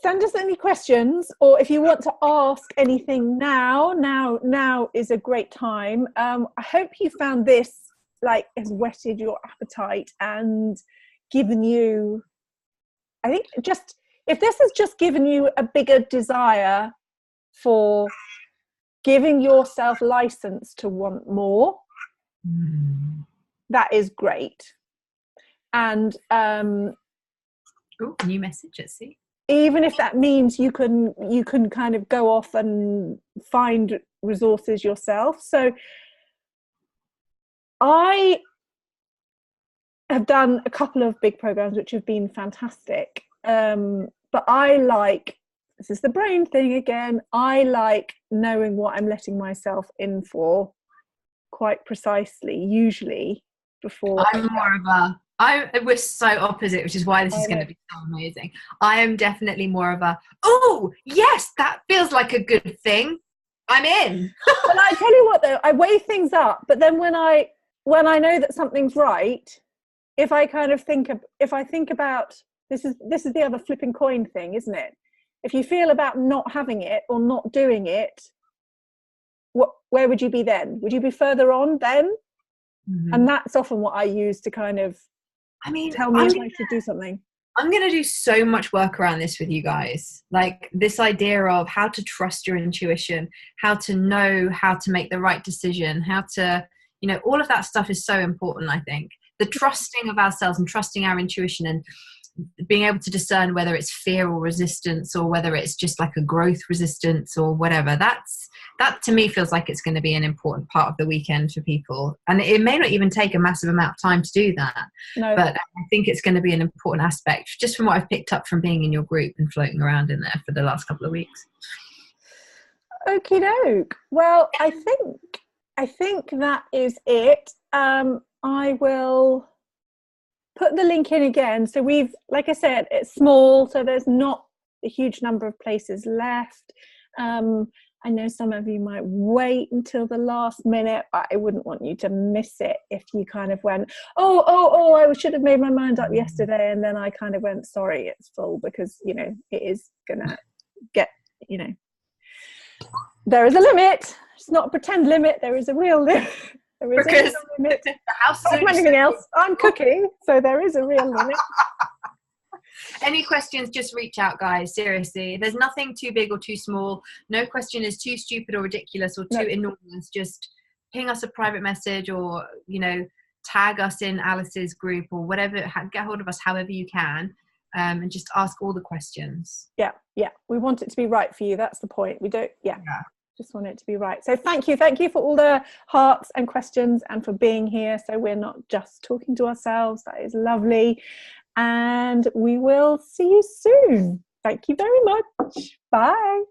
send us any questions, or if you want to ask anything now is a great time. I hope you found this has whetted your appetite and given you, I think, if this has just given you a bigger desire for giving yourself license to want more, that is great. And new message, let's see. Even if that means you can kind of go off and find resources yourself. So I have done a couple of big programs which have been fantastic. But this is the brain thing again, I like knowing what I'm letting myself in for quite precisely, usually before. We're so opposite, which is why this is going to be so amazing. I am definitely more of a, oh yes, that feels like a good thing, I'm in. But I tell you what though, I weigh things up, but then when I know that something's right, if I think about this is the other flipping coin thing, isn't it? If you feel about not having it or not doing it, where would you be then? Would you be further on then? Mm-hmm. And that's often what I use to kind of tell me if I should do something. I'm going to do so much work around this with you guys. Like this idea of how to trust your intuition, how to know how to make the right decision, how to, all of that stuff is so important, I think. The trusting of ourselves and trusting our intuition and being able to discern whether it's fear or resistance or whether it's just like a growth resistance or whatever, that to me feels like it's going to be an important part of the weekend for people. And it may not even take a massive amount of time to do that. No. But I think it's going to be an important aspect just from what I've picked up from being in your group and floating around in there for the last couple of weeks. Okie doke. Well, I think that is it. I will put the link in again. So like I said, it's small, so there's not a huge number of places left. I know some of you might wait until the last minute, but I wouldn't want you to miss it if you kind of went, I should have made my mind up yesterday, and then I kind of went, sorry, it's full, because, it is going to get, there is a limit. It's not a pretend limit. There is a real limit. There is a real limit. The house is anything else. I'm cooking, so there is a real limit. Any questions, just reach out, guys. Seriously, there's nothing too big or too small. No question is too stupid or ridiculous or too enormous. Just ping us a private message or, tag us in Alice's group or whatever. Get hold of us however you can, and just ask all the questions. Yeah. We want it to be right for you. That's the point. We don't, Just want it to be right. So thank you for all the hearts and questions and for being here, so we're not just talking to ourselves. That is lovely, and we will see you soon. Thank you very much. Bye.